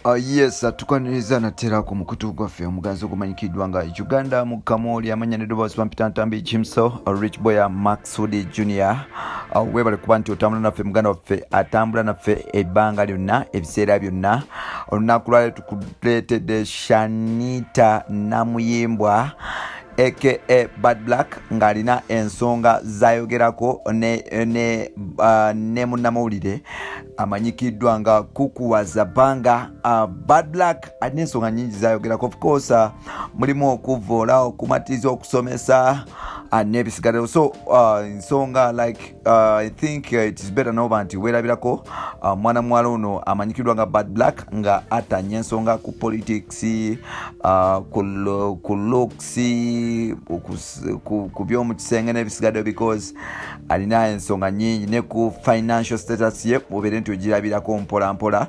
Yes, tukwaniriza natera ku mukutu gwaffe omuganzi ogumanyikiddwa nga Uganda mu Kamoli amanya n'eddoboozi Pampitantambi Jimso Rich Boy Maxudi Junior. Webale kuba nti otambula naffe muganda waffe atambula naffe ebbanga lyonna ebiseera byonna. Olunaku lwaleero tukuleetedde Shanita Namuyimbwa aka Bad Black ng'alina ensonga zayogerako ne munnamawulire amanyikiddwa nga Kukuwaza Banga. Bad Black alina ensonga nyingi zayogerako, of course mulimu okuvoola, okumatiriza, okusomesa n'ebisigaddeyo. So ensonga like I think it is better noba nti weerabirako mwana muwala ono amanyikiddwa nga Bad Black nga atanya ensonga ku politics, ku looks, ku byomu kisenge n'ebisigaddeyo, because alina ensonga nyingi ne ku financial status ye obeere nti ogirabirako mpola mpola.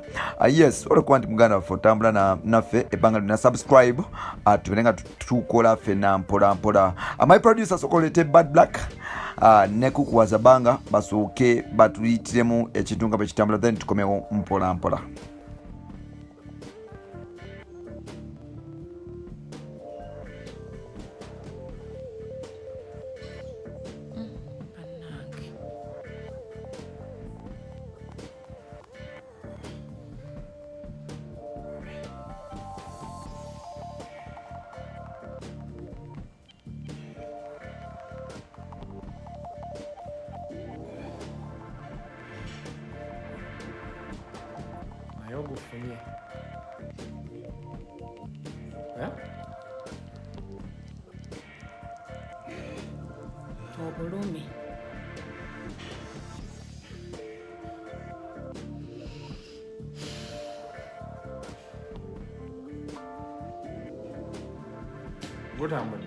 Yes, olwokuba nti muganda waffe otambula naffe ebbanga lyonna, subscribe tubeere nga tukola ffenna mpola mpola. My producer sokolete Bad Black ne Kukuwaza Banga basooke batuyitiremu ekintu nga bwe kitambula, then tukomewo mpola mpola. Ogufunye obulumi gutambudde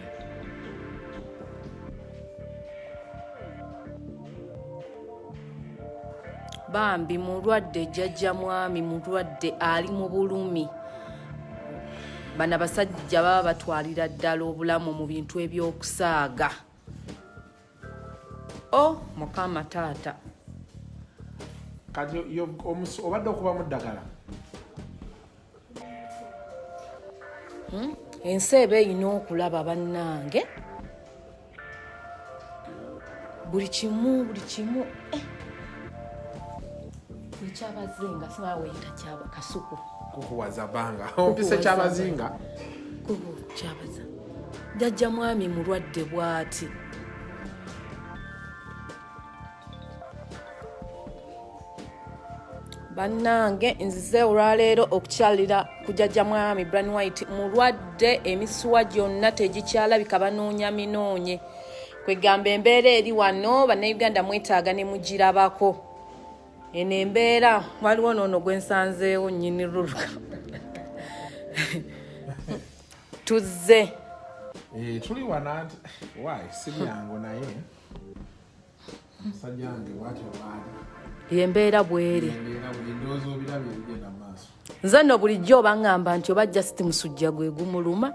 bambi mulwadde, jjajja mwami mulwadde ali mu bulumi. Bano abasajja baba batwalira ddala obulamu mu bintu eby'okusaaga. Mukama taata kati obadde okuba mu ddagala ensi eba erina okulaba bannange, buli kimu kyabazinga simaa weyita kyaba kasuku. Kukuwaza Banga ompise kyabazinga kyabaza jjajja mwami mulwadde bw'ati. Bannange nzize olwaleero okukyalira ku jjajja mwami Brian White mulwadde, emisuwa gyonna tegikyalabika, banoonya minoonye. Kwegamba embeera eri wano bannayuganda mwetaaga ne mugirabako. Eno embeera waliwo noono gwe nsanzeewo nnyini luluka tuzze tuli wana nti si myango naye musajja wange bwatyo baali embeera bweri. endowooza obirabye ebigenda mu maaso. Nze nno bulijjo obaŋŋamba nti oba Justin Musujja gwe gumuluma.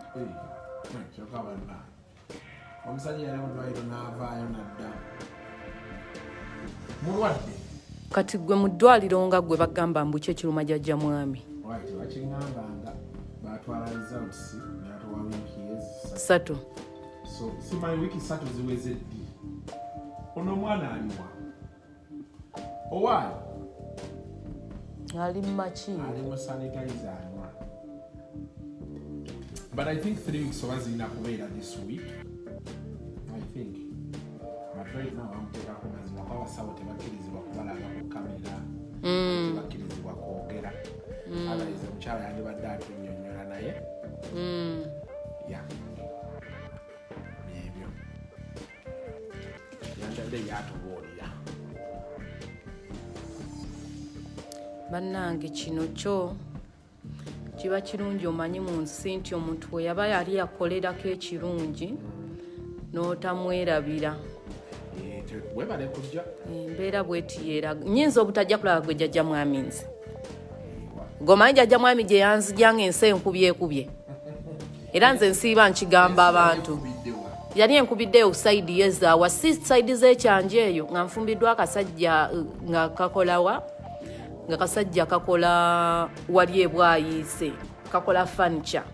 Kyokka banna omusajja yali mu ddwaliro n'avaayo nadda mulwadde. Kati gwe mu ddwaliro nga gwe bagamba mbu kyo kiruma jjajja mwami. Tebakiŋŋamba nga baatwala results n'atowa wiiki ssatu. So simanyi wiiki 3 ziweze ddi. Ono omwana aliwa owaayo Ali maki ali mu sanitizer anywa. But I think 3 weeks oba zirina kubeera this week I think. But right now amuteekako mazima kwa abasawo tebakkirizibwa kubalaga ku kamera, tebakkirizibwa kwogera. Otherwise omukyala yandibadde atunnyonnyola naye ebyo yandadde yatubuulira. bannange kino kyo kiba kirungi omanyi mu nsi nti omuntu we yaba yali yakolerako ekirungi n'otamwerabira webale kujja embeera bwetiyera nyinza obutajja kulaba gwe jjajja mwami nze gomanyi jjajja mwami gye yanzijanga ensi enkubyekubye era nze nsiiba nkigamba abantu yali enkubiddeyo saidi yezaawa si saidi z'ekyanja eyo nga nfumbiddwa akasajja nga kakolawa nga kasajja kakola wali ebwayiise kakola furniture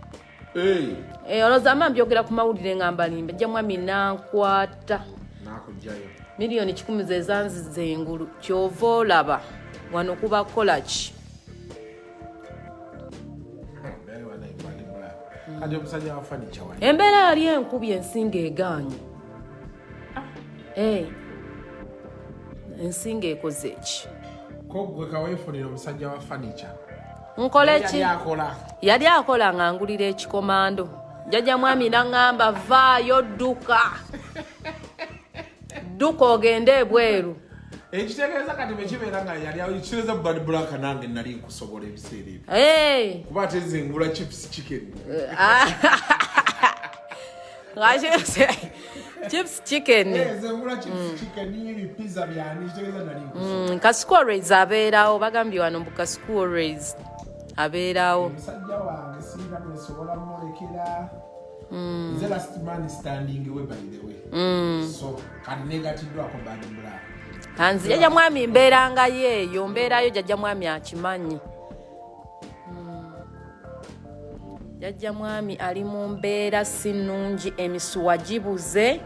olowooza ama mbyogera ku mawulire ngamba limba jja mwami nankwata miliyoni 10 ze zanziza engulu kyova olaba wano kuba kukola ki embeera yali enkubi ensinga egaanye ensinga ekoze eki nkole ki yali akola nga ngulira ekikomando jjajja mwami naŋŋamba vaayo dduka ogende ebweru ekitegeeza kati bwekibeera nga yali kireza bad black nange nali nkusobola ebiseera ebyo kuba ate zengula chips chicken chips chicken zengula chips chicken ni pizza byani kitegeeza nali nkusobola kasikuolways abeerawo bagambye wano mbu kasikuolways abeerawo omusajja wange singa mwesobola mmolekera nze last man standing we by the way so kati negatiddwako bad black hanzi jjajja mwami mbeeranga yeeyo mbeerayo jjajja mwami akimanyi jjajja mwami ali mu mbeera si nnungi emisuwa gibuze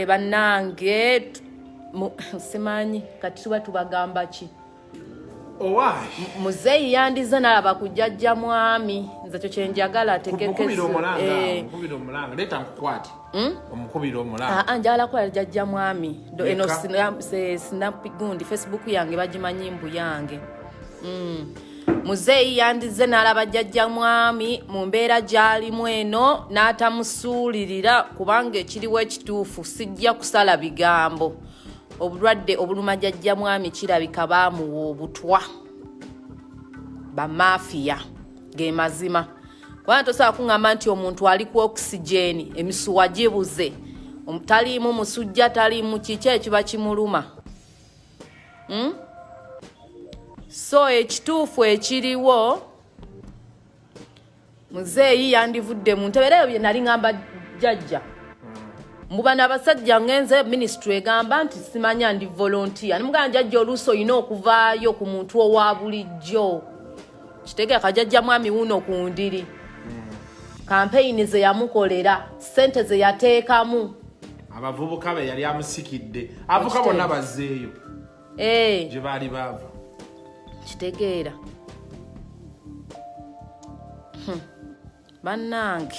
bannange simanyi kati tuba tubagamba ki muzeeyi yandize nalaba ku jjajja mwami nze kyo kyenjagala ategekeze njagala kukola jjajja mwami eno snapgundi Facebook yange bagimanyi mbu yange muzeeyi yandize nalaba jjajja mwami mu mbeera gy'alimu eno n'atamusuulirira kubanga ekiriwo ekituufu sijja kusala bigambo obulwadde obuluma jjajja mwami kirabika baamuwa obutwa bamafiya ge mazima kubanga tosobola kuŋŋamba nti omuntu ali ku okisigeni emisuwa gibuze taliimu musujja taliimu kiki ekiba kimuluma so ekituufu ekiriwo muzeeyi yandivudde mu ntebe era bye nali ŋŋamba jjajja mbuba n'abasajja ngenze ministry egamba nti simanya ndi volunteer nimugamba jjajja oluusi olina okuvaayo ku muntu owa bulijjo kitegeeka jjajja mwami wuno ku ndiri kampeyini ze yamukolera ssente ze yateekamu abavubuka be yali amusikidde avuka bonna bazzeeyo gye baali baava kitegeera bannange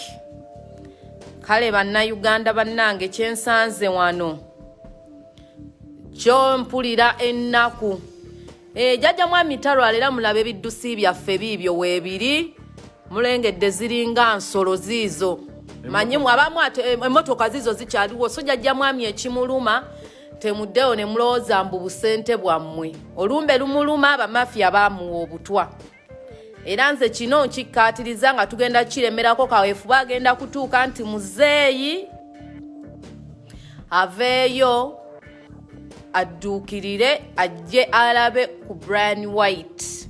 kale bannayuganda bannange kyensanze wano kyo mpulira ennaku jjajja mwami talwalera mulaba ebiddusi byaffe biibyo weebiri mulengedde ziringa nsolo ziizo manyimu abamu ate emmotoka ziizo zikyaliwo so jjajja mwami ekimuluma temuddeyo ne mulowooza mbu busente bwammwe olumbe lumuluma bamafiya baamuwa obutwa era nze kino nkikkaatiriza nga tugenda kiremerako kaweefuba agenda kutuuka nti muzeeyi aveeyo adduukirire ajje alabe ku Brian White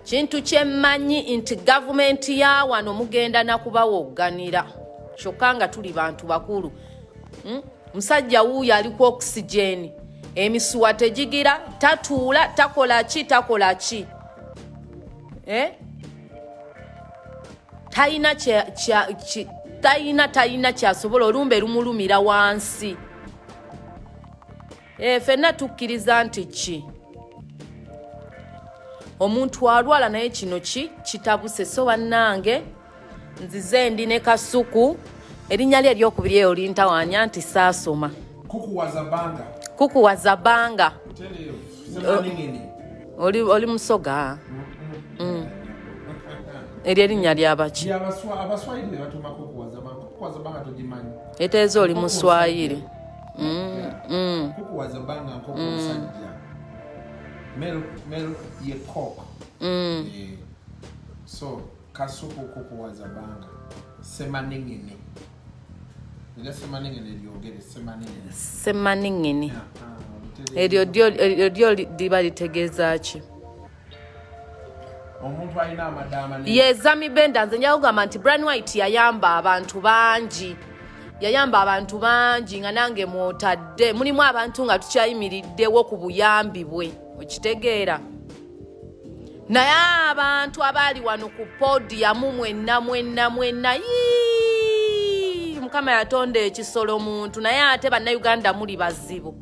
kintu kyemmanyi nti gavumenti ya wano mugenda nakubawogganira kyokka nga tuli bantu bakulu musajja wuuyo ali ku okisigeni emisuwa tegigira tatuula takola ki talina kyasobola olumbe lumulumira wansi ffenna tukkiriza nti ki omuntu alwala naye kino kitabuse so bannange nzize ndi ne kasuku erinnya lye eryokubiri eyo lintawaanya nti saasoma kukuwaza banga oli musoga eryo erinnya lyabaki eteeza oli muswayiri so kasuku kukuwaza banga semaningini semaningini eryo lyo liba litegeeza ki omuntu alina amadaama yezami benda nze njagamba nti Brian White yayamba abantu bangi yayamba abantu bangi nga nange mwotadde mulimu abantu nga tukyayimiriddewo ku buyambi bwe okitegeera naye abantu abaali wano ku podiyamu mwenna mukama yatonda ekisolo muntu naye ate bannayuganda muli bazibu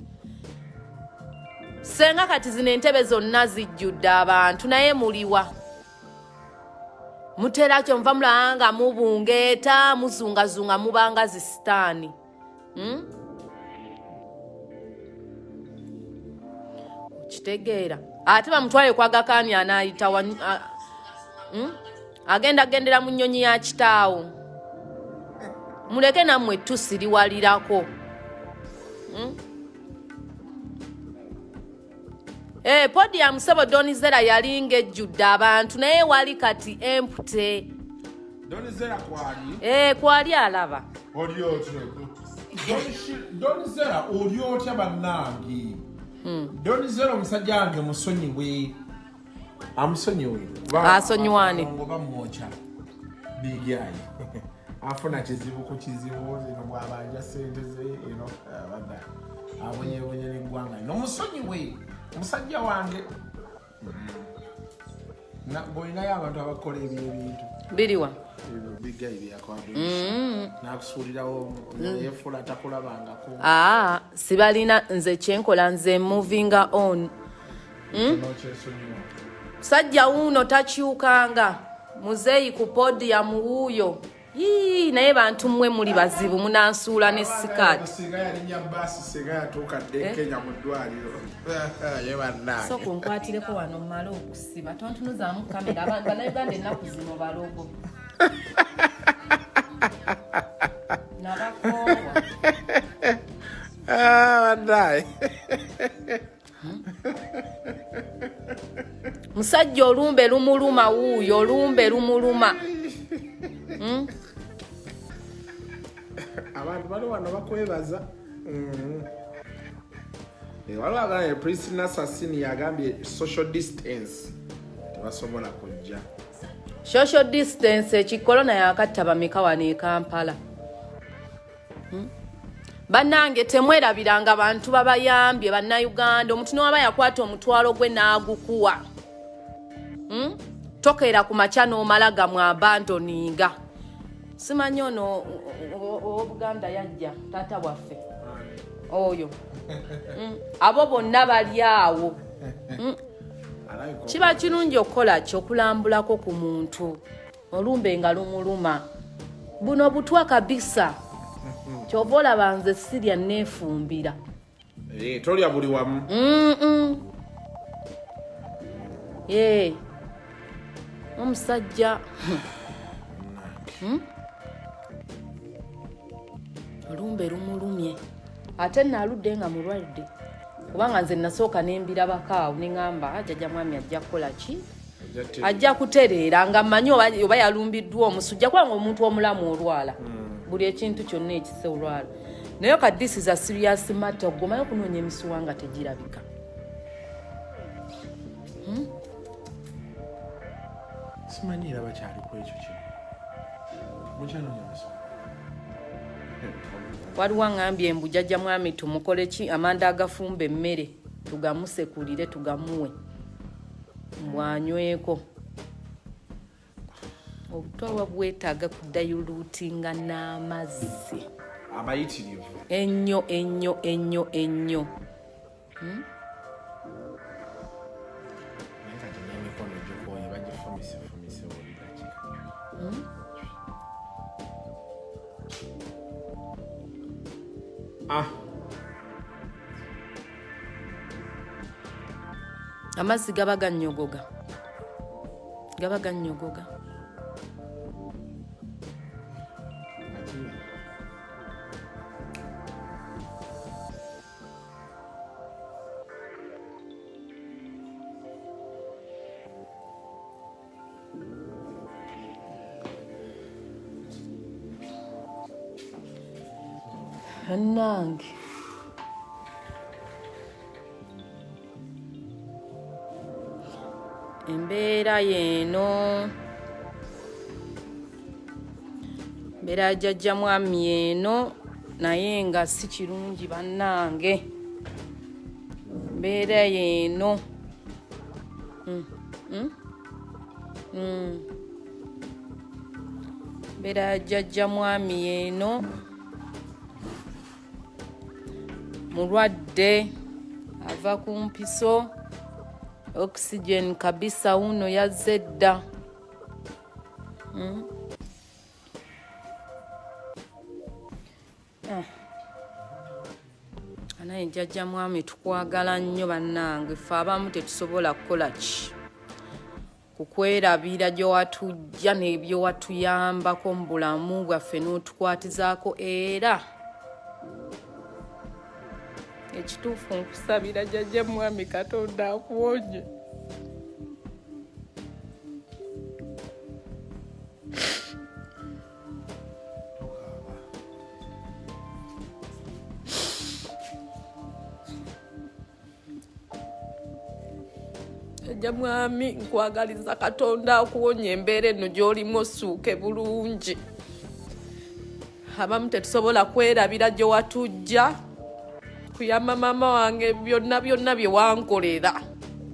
senga kati zino entebe zonna zijjudde abantu naye muliwa mutera kyo nva mulanga mubungeeta muzungazunga mubanga zisitaani kitegeera ate bamutwale kwagakaani anaayita agenda gendera mu nnyonyi ya kitaawo muleke nammwe tusiriwalirako podium sebo Donizera yalinga ejjudde abantu naye wali kati empute Donizera kwali kwali alaba oli otyo Donizera oli otya bannange Donizera omusajja wange musonyiwe amusonyiwe asonyiwane ngoba mwocha bigayi afuna kizibu ku kizibu zino bwabanja sente ze bada abonyebonye n'eggwanga n'omusonyiwe omusajja wange boinayo abantu abakola ebintu biriwa bigayi byakwado nakusuulirawo yefula atakulabangako sibalina nze kyenkola nze moving on musajja wuuno takyukanga muzeeyi ku podium wuuyo naye bantu mmwe muli bazibu munansuula ne sikaati singa yalinya basi singa yatuuka dde Kenya mu ddwaliro ye bannange so kunkwatireko wano mmale okusiba tontunuzaamu kamera abantu bannayuganda ennaku zino balogo nabakoowa bannaye musajja olumbe lumuluma wuuyo olumbe lumuluma abantu bali wano bakwebaza waliwo agambye Priscilla Sassini yagambye social distance tebasobola kujja social distance ekikolona yakatta bameka wano e Kampala bannange temwerabiranga bantu babayambye bannayuganda omuntu n'oba yakwata omutwalo gwe n'agukuwa tokeera ku makya n'omala gamwe abandoninga simanyi ono ow'Obuganda yajja taata waffe oyo abo bonna bali awo kiba kirungi okukola ki okulambulako ku muntu olumbe nga lumuluma buno butwa kabisa kyova olaba nze sirya neefumbira tolya buli wamu omusajja olumbe lumulumye ate naaludde nga mulwadde kubanga nze nasooka nembirabakaawo neŋŋamba jjajja mwami ajja kukola ki ajja kutereera nga mmanyi oba yalumbiddwa omusujja kubanga omuntu omulamu olwala buli ekintu kyonna ekise olwala naye ka this is a serious matter ogomayo okunoonya emisuwa nga tegirabika simanyira bakyali ku ekyo kino mukyanoonya emisuwa waliwo aŋŋambye embu jjajja mwami tumukole ki amanda agafumba emmere tugamusekulire tugamuwe mwanyweko obutwa bwetaaga kudayuluutinga n'amazzi amayitirivu ennyo emikono gikoye bagifumisefumise buli dakika amazzi gaba gannyogoga bannange embeera yeeno mbeera jjajja mwami eno naye nga si kirungi bannange mbeera yeeno. Mbeera ya jjajja mwami yeeno mulwadde ava ku mpiso oxygen kabisa uno yazze dda. Naye jjajja mwami tukwagala nnyo bannange, ffe abamu tetusobola kukola ki kukwerabira gye watujja n'ebyo watuyambako mu bulamu bwaffe n'otukwatizaako, era ekituufu nkusabira jjajja mwami Katonda akuwonye. Jjajja mwami nkwagaliza Katonda akuwonye embeera eno gy'olimu osuuke bulungi. Abamu tetusobola kwerabira gye watujja, kuyamba maama wange byonna bye wankolera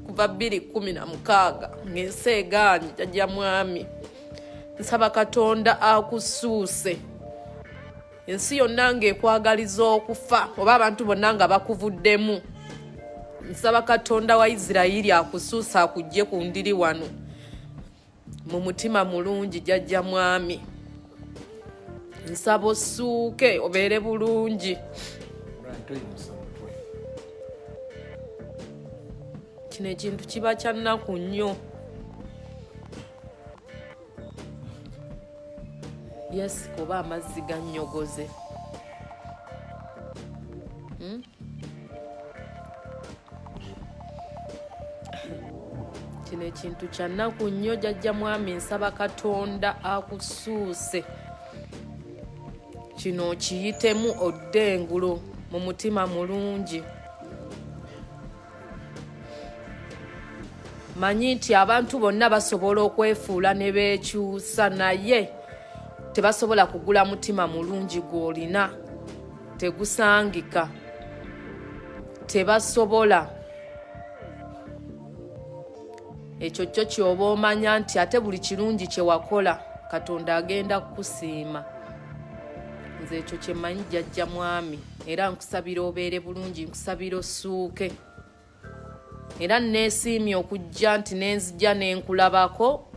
kuva 2016 ng'ensi egaanye. Jjajja mwami nsaba Katonda akusuuse, ensi yonna ng'ekwagaliza okufa oba abantu bonna nga bakuvuddemu. Nsaba Katonda wa Isirayiri akusuusa akujje ku ndiri wano mu mutima mulungi. Jjajja mwami nsaba osuuke obeere bulungi. Kino ekintu kiba kya nnaku nnyo. Yesika oba amazzi gannyogoze. Kino ekintu kya nnaku nnyo jjajja mwami, nsaba Katonda akusuuse kino kiyitemu odde engulo mu mutima mulungi. Manyi nti abantu bonna basobola okwefuula ne beekyusa, naye tebasobola kugula mutima mulungi gw'olina, tegusangika, tebasobola. Ekyo kyo kyoba omanya nti ate buli kirungi kye wakola Katonda agenda kukusiima. Nze ekyo kye mmanyi jjajja mwami, era nkusabira obeere bulungi, nkusabira osuuke. Era neesiimye okujja nti nenzija n'enkulabako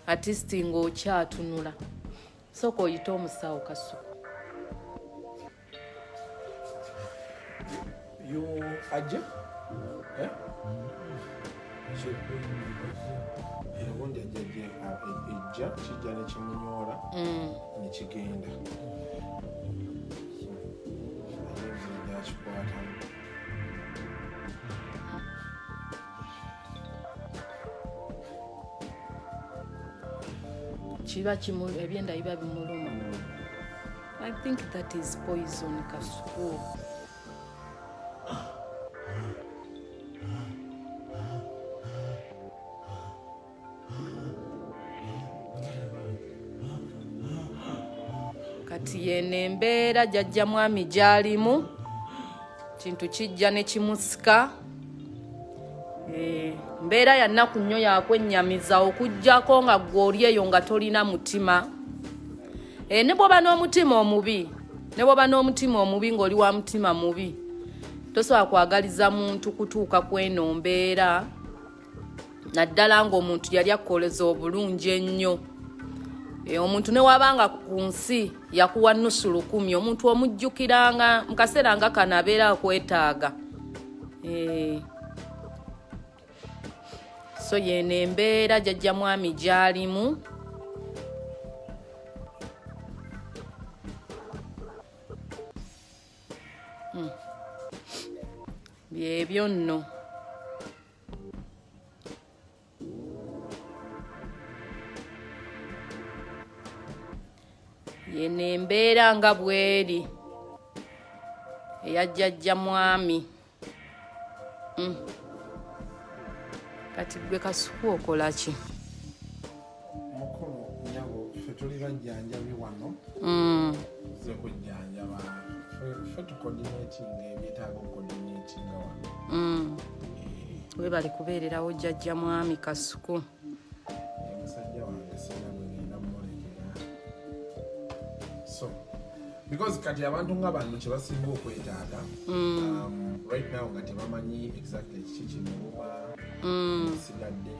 atisiti ng'okyatunula. Sooka oyite omusawo Kasuku. Ajja? Ubundi ejja kijja ne kimunyoola ne kigenda. Akikwatamu. Kiba ebyenda biba bimuluma. I think that is poison Kasuku. Kati yene embeera jjajja mwami gy'alimu, kintu kijja ne kimusika. Mbeera ya nnaku nnyo yakwennyamiza okuggyako nga ggwe oli eyo nga tolina mutima. Ne bw'oba n'omutima omubi, ng'oli wa mutima mubi, tosobola kwagaliza muntu kutuuka kw'eno mbeera, naddala ng'omuntu yali akukoleza obulungi ennyo. Omuntu ne wabanga ku nsi yakuwa nnusu 10, omuntu omujjukiranga mu kaseera nga kano abeera akwetaaga. So yeno embeera jjajja mwami gy'alimu. Byebyo nno. Yeno embeera nga bweri eya jjajja mwami. Kati gwe Kasuku okola ki? Mukulu nyago ffe tuli bajjanjabi wano ze kujjanjaba ffe tucoordinatinga ebyetaaga okucoordinatinga wano webali kubeererawo jjajja mwami Kasuku musajja wange sina bwegenda mumulekera so because kati abantu nga bano kye basinga okwetaaga right now nga tebamanyi exactly kiki kimuba sigadde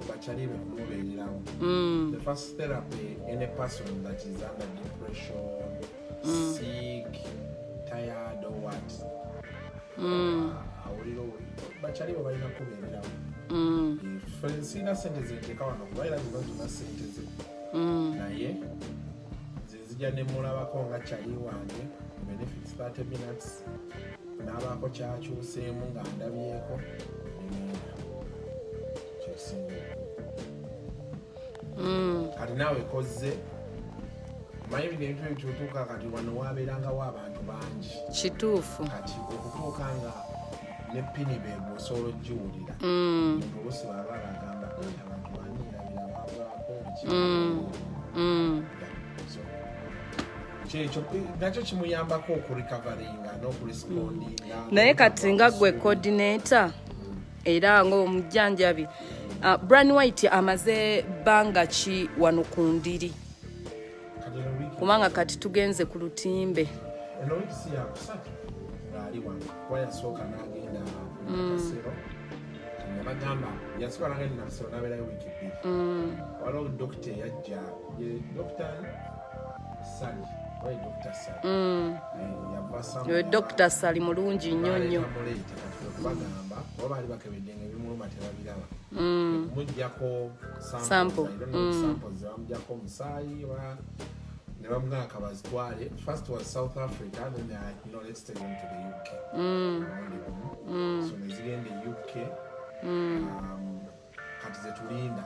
bakyali bekumubeererawo the first therapy any person that is under depression sick tired or what awuliro bakyali be balina kubeererawo sirina sente zenteeka wano kubaira zino zonna sente ze naye zezijja nemulabako nga kyali wange benefits 30 minutes n'abaako kyakyuseemu nga ndabyeko nemwenda kyekisinga kati naawe kozze manyi bino ebintu ebituutuuka kati wano waabeerangawo abantu bangi kituufu kati okutuuka nga ne pini beego osobola ogiwulira omuntu oluusi baba bagamba abantu banirabira baavaako kyekyo nakyo kimuyambako okurikavaringa n'okurespondinga naye kati nga gwe coordinator era ng'omujjanjabi Brian White amaze bbanga ki wano ku Ndiri kubanga kati tugenze ku Lutimbe eno wiiki yakusatu ng'ali wano kuba yasooka n'agenda Nakasero nabagamba yasooka n'agenda Nakasero n'abeerayo wiiki bbiri waliwo dokita eyajja dokita Sali oye dokita Sali yava Dr. Sali mulungi nnyo nnyo bagamba oba baali bakebedde nga ebimuluma tebabiraba mujjako sample bamujjako omusaayi ne bamugamba bazitwale first was South Africa then let's take them to the UK so nezigenda UK kati zetulinda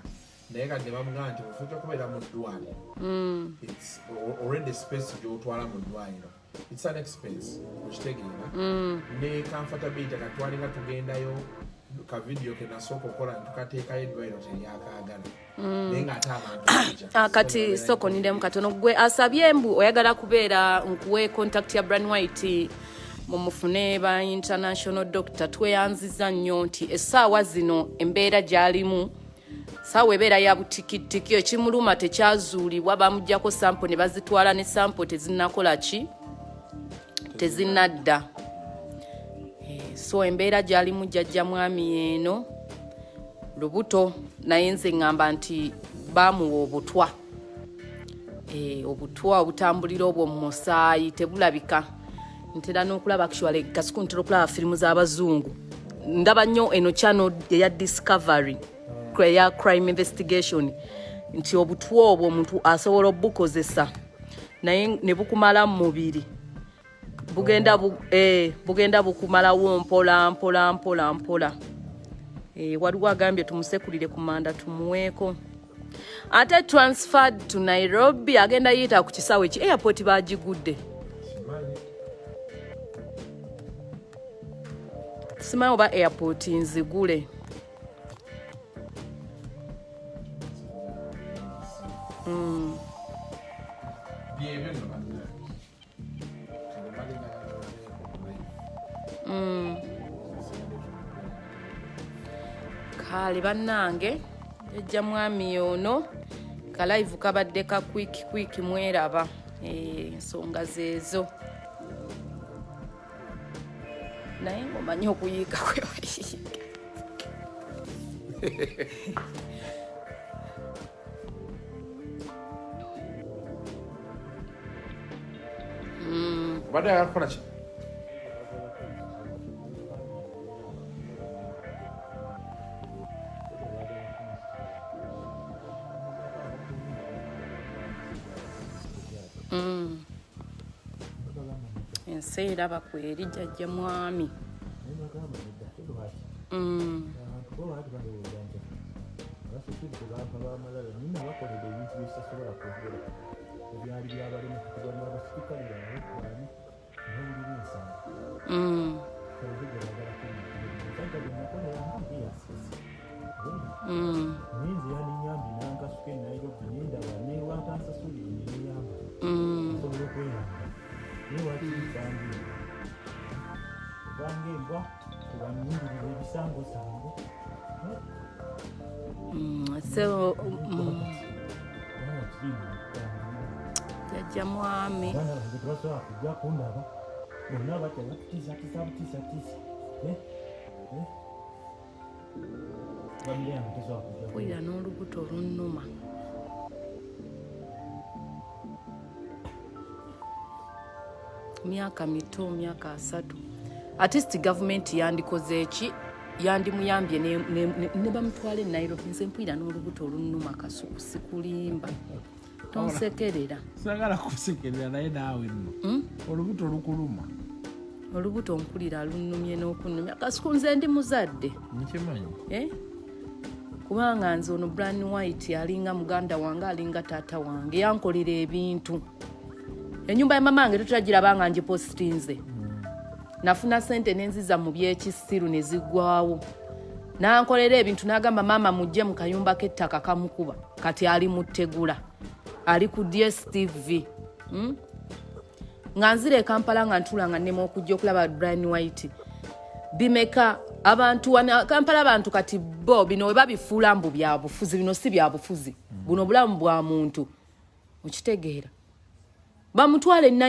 naye kati ne bamugamba nti ofuuka okubeera mu ddwaliro it's already space gy'otwala mu ddwaliro it's an expense okitegeera ne comfortability katwalinga tugendayo ka video ke nasooka okukola ntukateekayo eddwaliro teryakaagala naye ng'ate abantu kati soko nindemu katono gwe asabye mbu oyagala kubeera nkuwe contact ya Brian White mumufune ba international doctor tweyanziza nnyo nti essaawa zino embeera gy'alimu saawa ebeera ya butikitiki ekimuluma tekyazuulibwa bamuggyako sample ne bazitwala ne sample tezinnakola ki tezinnadda so embeera gy'alimu jjajja mwami eno lubuto naye nze ŋŋamba nti baamuwa obutwa obutwa obutambulira obwo mu musaayi tebulabika ntera n'okulaba actually Kasuku ntera okulaba firimu z'abazungu ndaba nnyo eno channel eya Discovery ya crime investigation nti obutwa obwo omuntu asobola obukozesa naye ne bukumala mu mubiri bugenda bukumalawo mpola mpola mpola mpola waliwo agambye tumusekulire ku manda tumuweeko ate transferred to Nairobi agenda yita ku kisaawe ki airport bagigudde simanyi oba airport nzigule kale bannange ejja mwami ono kalaivu kabadde ka quick mweraba ensonga zeezo naye ngomanyi okuyiika kwe wayiika obadde ayagala kukola ki ensi eraba kweri jjajja mwami Ninzi yaninyambi nankasuke Nairobi nendaba newatansasulire nenyamba nsobola okweyamba newakiisange kubanga embwa tebanyingirira ebisangosango jajja mwami abaana bange tebasobola kujja kundaba bonna batya batutiisatiisa butiisatiisa famire yange tesobola kujja mpulira n'olubuto olunnuma myaka mito myaka 3 artist gavumenti yandikoze eki yandimuyambye ne bamutwala e Nairobi nze mpulira n'olubuto olunnuma kasuku sikulimba tonsekerera sagala kusekerera naye naawe nno olubuto lukuluma olubuto mpulira lunnumye n'okunnumya kasuku nze ndi muzadde nkimanyi kubanga nze ono Brian White alinga muganda wange alinga taata wange yankolera ebintu enyumba ya mama wange tutagirabanga ngipositinze nafuna sente nenziza mu byekisiru ne ziggwawo nankolera ebintu n'agamba maama mujje mu kayumba k'ettaka kamukuba kati ali mu ttegula ali ku DSTV nga nzire e Kampala nga ntulanga nnema okujja okulaba Brian White bimeka abantu Kampala abantu kati bo bino we babifuula mbu bya bufuzi bino si bya bufuzi buno bulamu bwa muntu okitegeera bamutwale